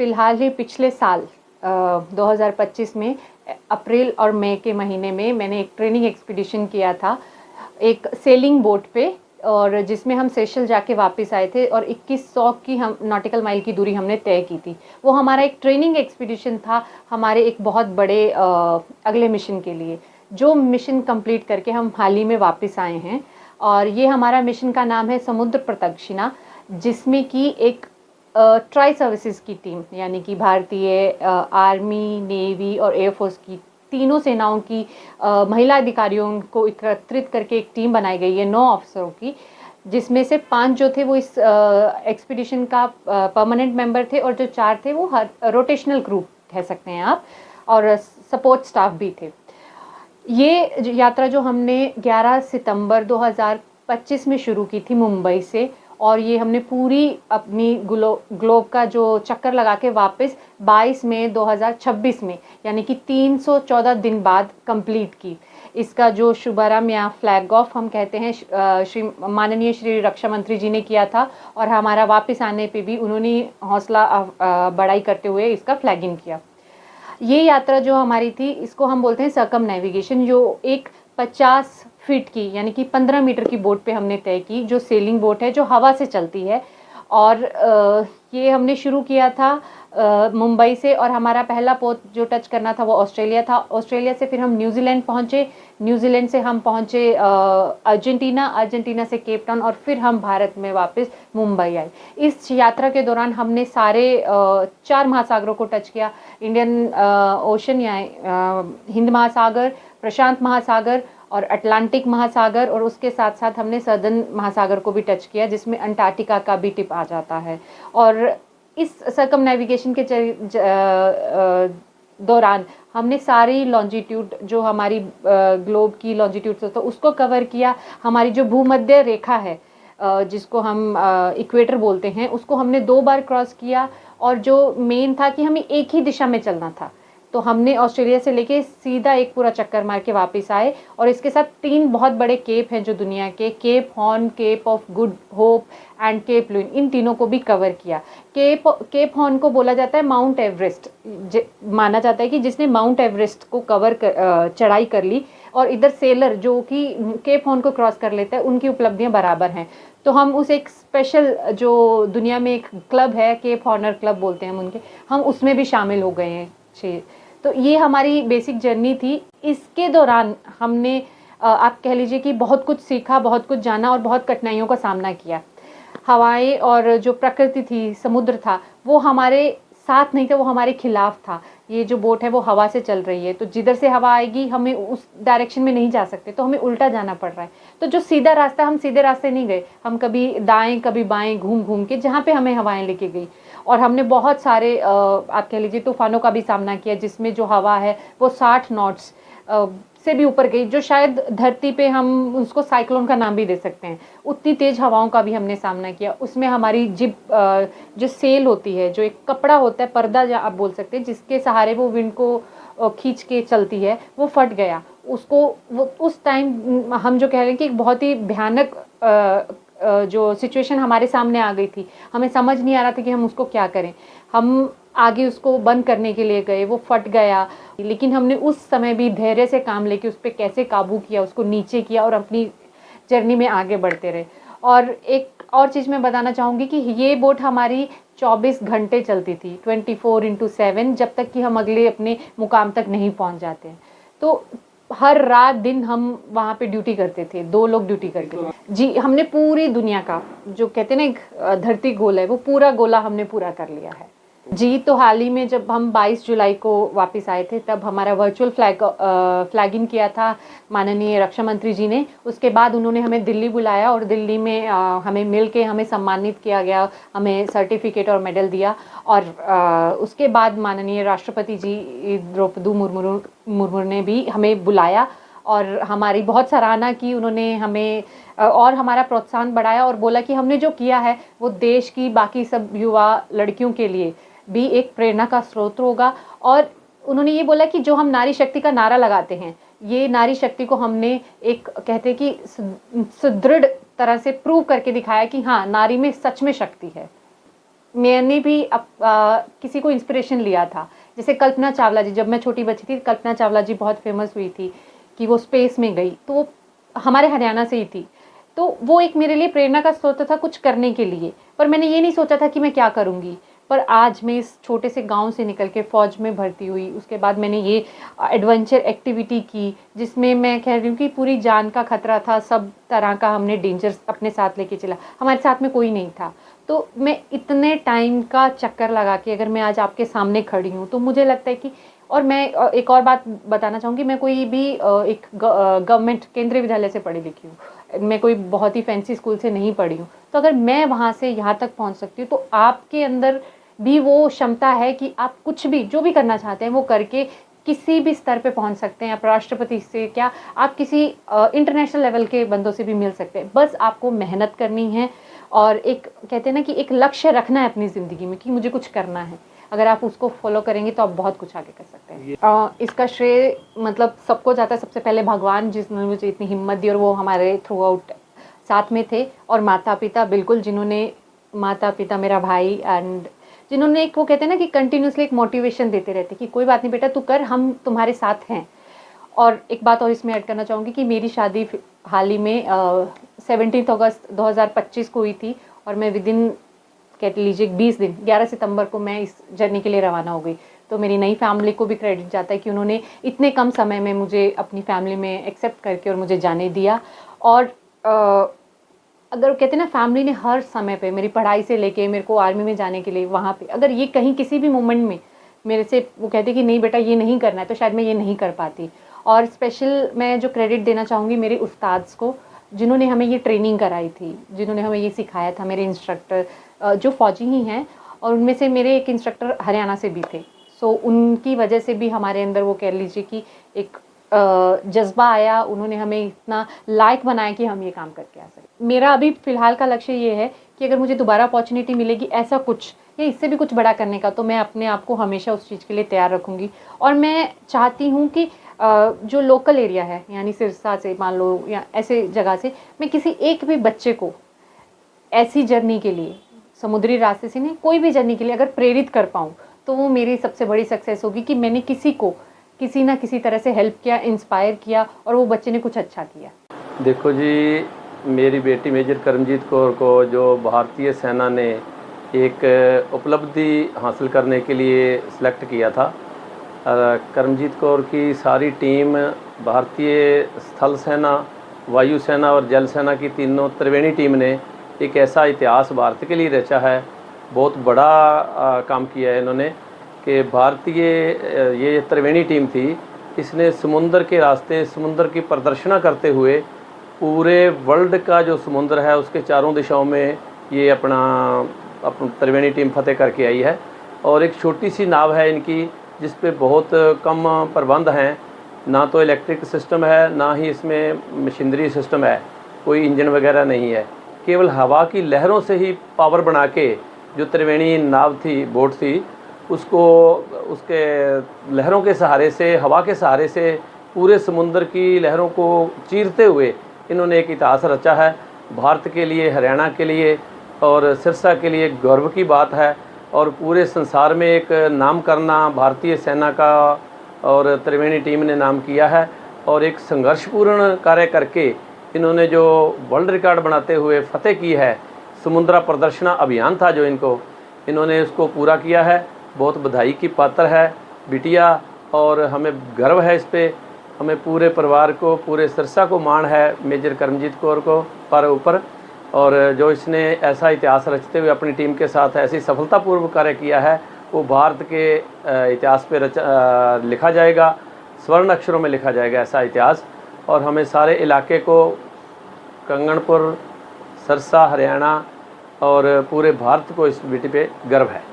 फ़िलहाल ही पिछले साल 2025 में अप्रैल और मई के महीने में मैंने एक ट्रेनिंग एक्सपीडिशन किया था एक सेलिंग बोट पे, और जिसमें हम सेशल जाके वापस आए थे और 2100 की हम नॉटिकल माइल की दूरी हमने तय की थी। वो हमारा एक ट्रेनिंग एक्सपीडिशन था हमारे एक बहुत बड़े अगले मिशन के लिए, जो मिशन कंप्लीट करके हम हाल ही में वापस आए हैं। और ये हमारा मिशन का नाम है समुद्र प्रदक्षिणा, जिसमें कि एक ट्राई सर्विसेज की टीम, यानी कि भारतीय आर्मी, नेवी और एयरफोर्स की तीनों सेनाओं की महिला अधिकारियों को एकत्रित करके एक टीम बनाई गई है 9 अफसरों की, जिसमें से 5 जो थे वो इस एक्सपीडिशन का परमानेंट मेंबर थे, और जो 4 थे वो रोटेशनल ग्रुप कह सकते हैं आप, और सपोर्ट स्टाफ भी थे। ये यात्रा जो हमने 11 सितंबर 2025 में शुरू की थी मुंबई से, और ये हमने पूरी अपनी ग्लोब का जो चक्कर लगा के वापस 22 मई 2026 में, यानी कि 314 दिन बाद कंप्लीट की। इसका जो शुभारंभ या फ्लैग ऑफ हम कहते हैं माननीय श्री रक्षा मंत्री जी ने किया था, और हमारा वापस आने पे भी उन्होंने हौसला बढ़ाई करते हुए इसका फ्लैगिंग किया। ये यात्रा जो हमारी थी, इसको हम बोलते हैं सर्कम नेविगेशन, जो एक 50 फीट की यानी कि 15 मीटर की बोट पे हमने तय की, जो सेलिंग बोट है जो हवा से चलती है। और ये हमने शुरू किया था मुंबई से, और हमारा पहला पोर्ट जो टच करना था वो ऑस्ट्रेलिया था। ऑस्ट्रेलिया से फिर हम न्यूजीलैंड पहुँचे, न्यूजीलैंड से हम पहुँचे अर्जेंटीना, अर्जेंटीना से केप टाउन, और फिर हम भारत में वापस मुंबई आए। इस यात्रा के दौरान हमने सारे 4 महासागरों को टच किया, इंडियन ओशन या हिंद महासागर, प्रशांत महासागर और अटलांटिक महासागर, और उसके साथ साथ हमने सदर्न महासागर को भी टच किया, जिसमें अंटार्कटिका का भी टिप आ जाता है। और इस सर्कम नेविगेशन के दौरान हमने सारी लॉन्जिट्यूड, जो हमारी ग्लोब की लॉन्जिट्यूड होता है उसको कवर किया। हमारी जो भूमध्य रेखा है, जिसको हम इक्वेटर बोलते हैं, उसको हमने 2 बार क्रॉस किया, और जो मेन था कि हमें एक ही दिशा में चलना था, तो हमने ऑस्ट्रेलिया से लेके सीधा एक पूरा चक्कर मार के वापस आए। और इसके साथ 3 बहुत बड़े केप हैं जो दुनिया के, Cape Horn, Cape of Good Hope and Cape Leeuwin, इन तीनों को भी कवर किया। केप हॉर्न को बोला जाता है माउंट एवरेस्ट, माना जाता है कि जिसने माउंट एवरेस्ट को चढ़ाई कर ली, और इधर सेलर जो कि केप हॉर्न को क्रॉस कर लेता है, उनकी उपलब्धियां बराबर हैं। तो हम उस एक स्पेशल, जो दुनिया में एक क्लब है केप हॉर्नर क्लब बोलते हैं हम उसमें भी शामिल हो गए हैं। तो ये हमारी बेसिक जर्नी थी। इसके दौरान हमने आप कह लीजिए कि बहुत कुछ सीखा, बहुत कुछ जाना, और बहुत कठिनाइयों का सामना किया। हवाएं और जो प्रकृति थी, समुद्र था, वो हमारे साथ नहीं था, वो हमारे खिलाफ था। ये जो बोट है वो हवा से चल रही है, तो जिधर से हवा आएगी हमें उस डायरेक्शन में नहीं जा सकते, तो हमें उल्टा जाना पड़ रहा है। तो जो सीधा रास्ता, हम सीधे रास्ते नहीं गए, हम कभी दाएं कभी बाएं घूम घूम के जहाँ पे हमें हवाएं लेके गई। और हमने बहुत सारे आप कह लीजिए तूफानों का भी सामना किया, जिसमें जो हवा है वो 60 नॉट्स से भी ऊपर गई, जो शायद धरती पे हम उसको साइक्लोन का नाम भी दे सकते हैं। उतनी तेज हवाओं का भी हमने सामना किया। उसमें हमारी जिप, जो सेल होती है, जो एक कपड़ा होता है, पर्दा आप बोल सकते हैं, जिसके सहारे वो विंड को खींच के चलती है, वो फट गया। उसको वो उस टाइम हम जो कह रहे हैं कि एक बहुत ही भयानक जो सिचुएशन हमारे सामने आ गई थी, हमें समझ नहीं आ रहा था कि हम उसको क्या करें। हम आगे उसको बंद करने के लिए गए, वो फट गया, लेकिन हमने उस समय भी धैर्य से काम लेके उस पर कैसे काबू किया, उसको नीचे किया, और अपनी जर्नी में आगे बढ़ते रहे। और एक और चीज़ मैं बताना चाहूँगी कि ये बोट हमारी 24 घंटे चलती थी, 24/7, जब तक कि हम अगले अपने मुकाम तक नहीं पहुँच जाते हैं। तो हर रात दिन हम वहाँ पे ड्यूटी करते थे, 2 लोग ड्यूटी करते थे जी। हमने पूरी दुनिया का, जो कहते हैं ना एक धरती गोल है, वो पूरा गोला हमने पूरा कर लिया है जी। तो हाल ही में जब हम 22 जुलाई को वापस आए थे, तब हमारा वर्चुअल फ्लैगिंग किया था माननीय रक्षा मंत्री जी ने। उसके बाद उन्होंने हमें दिल्ली बुलाया, और दिल्ली में हमें मिल के हमें सम्मानित किया गया, हमें सर्टिफिकेट और मेडल दिया। और उसके बाद माननीय राष्ट्रपति जी द्रौपदी मुर्मू ने भी हमें बुलाया, और हमारी बहुत सराहना की उन्होंने, हमें और हमारा प्रोत्साहन बढ़ाया, और बोला कि हमने जो किया है वो देश की बाकी सब युवा लड़कियों के लिए भी एक प्रेरणा का स्रोत होगा। और उन्होंने ये बोला कि जो हम नारी शक्ति का नारा लगाते हैं, ये नारी शक्ति को हमने एक कहते कि सुदृढ़ तरह से प्रूव करके दिखाया कि हाँ, नारी में सच में शक्ति है। मैंने भी किसी को इंस्पिरेशन लिया था। जैसे कल्पना चावला जी, जब मैं छोटी बच्ची थी, कल्पना चावला जी बहुत फेमस हुई थी कि वो स्पेस में गई, तो वो हमारे हरियाणा से ही थी। तो वो एक मेरे लिए प्रेरणा का स्रोत था कुछ करने के लिए, पर मैंने ये नहीं सोचा था कि मैं क्या करूँगी। पर आज मैं इस छोटे से गांव से निकल के फ़ौज में भर्ती हुई, उसके बाद मैंने ये एडवेंचर एक्टिविटी की, जिसमें मैं कह रही हूँ कि पूरी जान का खतरा था, सब तरह का हमने डेंजर्स अपने साथ लेके चला, हमारे साथ में कोई नहीं था। तो मैं इतने टाइम का चक्कर लगा के अगर मैं आज आपके सामने खड़ी हूँ, तो मुझे लगता है कि, और मैं एक और बात बताना चाहूँगी, मैं कोई भी एक गवर्नमेंट केंद्रीय विद्यालय से पढ़ी लिखी हूँ, मैं कोई बहुत ही फैंसी स्कूल से नहीं पढ़ी हूँ। तो अगर मैं वहाँ से यहाँ तक पहुँच सकती हूँ, तो आपके अंदर भी वो क्षमता है कि आप कुछ भी जो भी करना चाहते हैं वो करके किसी भी स्तर पे पहुंच सकते हैं। आप राष्ट्रपति से क्या, आप किसी इंटरनेशनल लेवल के बंदों से भी मिल सकते हैं। बस आपको मेहनत करनी है और एक कहते हैं ना कि एक लक्ष्य रखना है अपनी ज़िंदगी में कि मुझे कुछ करना है। अगर आप उसको फॉलो करेंगे तो आप बहुत कुछ आगे कर सकते हैं। इसका श्रेय मतलब सबको जाता है, सबसे पहले भगवान जिसने मुझे इतनी हिम्मत दी और वो हमारे थ्रू आउट साथ में थे, और माता पिता बिल्कुल, जिन्होंने, माता पिता, मेरा भाई, एंड जिन्होंने एक वो कहते हैं ना कि कंटिन्यूसली एक मोटिवेशन देते रहते कि कोई बात नहीं बेटा, तू कर, हम तुम्हारे साथ हैं। और एक बात और इसमें ऐड करना चाहूँगी कि मेरी शादी हाल ही में 17 अगस्त 2025 को हुई थी, और मैं विद इन कह लीजिए 20 दिन, 11 सितंबर को मैं इस जर्नी के लिए रवाना हो गई। तो मेरी नई फैमिली को भी क्रेडिट जाता है कि उन्होंने इतने कम समय में मुझे अपनी फैमिली में एक्सेप्ट करके और मुझे जाने दिया। और अगर कहते हैं ना, फैमिली ने हर समय पे मेरी पढ़ाई से लेके मेरे को आर्मी में जाने के लिए वहाँ पे, अगर ये कहीं किसी भी मोमेंट में मेरे से वो कहते कि नहीं बेटा ये नहीं करना है, तो शायद मैं ये नहीं कर पाती। और स्पेशल मैं जो क्रेडिट देना चाहूँगी मेरे उस्ताद्स को, जिन्होंने हमें ये ट्रेनिंग कराई थी, जिन्होंने हमें ये सिखाया था, मेरे इंस्ट्रक्टर जो फ़ौजी ही हैं, और उनमें से मेरे एक इंस्ट्रक्टर हरियाणा से भी थे। सो उनकी वजह से भी हमारे अंदर वो कह लीजिए कि एक जज्बा आया, उन्होंने हमें इतना लायक बनाया कि हम ये काम करके आ सकें। मेरा अभी फ़िलहाल का लक्ष्य ये है कि अगर मुझे दोबारा अपॉर्चुनिटी मिलेगी ऐसा कुछ या इससे भी कुछ बड़ा करने का, तो मैं अपने आप को हमेशा उस चीज़ के लिए तैयार रखूँगी। और मैं चाहती हूँ कि जो लोकल एरिया है, यानी सिरसा से मान लो या ऐसे जगह से, मैं किसी एक भी बच्चे को ऐसी जर्नी के लिए, समुद्री रास्ते से नहीं, कोई भी जर्नी के लिए अगर प्रेरित कर पाऊँ, तो वो मेरी सबसे बड़ी सक्सेस होगी कि मैंने किसी को किसी ना किसी तरह से हेल्प किया, इंस्पायर किया, और वो बच्चे ने कुछ अच्छा किया। देखो जी, मेरी बेटी मेजर करमजीत कौर को जो भारतीय सेना ने एक उपलब्धि हासिल करने के लिए सिलेक्ट किया था, करमजीत कौर की सारी टीम भारतीय स्थल सेना, वायु सेना और जल सेना की तीनों त्रिवेणी टीम ने एक ऐसा इतिहास भारत के लिए रचा है, बहुत बड़ा काम किया है इन्होंने, कि भारतीय ये त्रिवेणी टीम थी, इसने समुद्र के रास्ते, समुद्र की प्रदर्शना करते हुए पूरे वर्ल्ड का जो समुद्र है उसके चारों दिशाओं में ये अपनी त्रिवेणी टीम फतेह करके आई है। और एक छोटी सी नाव है इनकी, जिस पे बहुत कम प्रबंध हैं, ना तो इलेक्ट्रिक सिस्टम है, ना ही इसमें मशीनरी सिस्टम है, कोई इंजन वगैरह नहीं है, केवल हवा की लहरों से ही पावर बना के जो त्रिवेणी नाव थी, बोट थी, उसको उसके लहरों के सहारे से, हवा के सहारे से पूरे समुद्र की लहरों को चीरते हुए इन्होंने एक इतिहास रचा है। भारत के लिए, हरियाणा के लिए और सिरसा के लिए गर्व की बात है, और पूरे संसार में एक नाम करना भारतीय सेना का और त्रिवेणी टीम ने नाम किया है। और एक संघर्षपूर्ण कार्य करके इन्होंने जो वर्ल्ड रिकॉर्ड बनाते हुए फतेह की है, समुद्र प्रदर्शना अभियान था जो इन्होंने उसको पूरा किया है। बहुत बधाई की पात्र है बिटिया, और हमें गर्व है इस पर, हमें पूरे परिवार को, पूरे सिरसा को मान है मेजर करमजीत कौर को पर ऊपर, और जो इसने ऐसा इतिहास रचते हुए अपनी टीम के साथ ऐसी सफलतापूर्वक कार्य किया है, वो भारत के इतिहास पे लिखा जाएगा, स्वर्ण अक्षरों में लिखा जाएगा ऐसा इतिहास। और हमें सारे इलाके को, कंगनपुर, सिरसा, हरियाणा और पूरे भारत को इस बेटी पे गर्व है।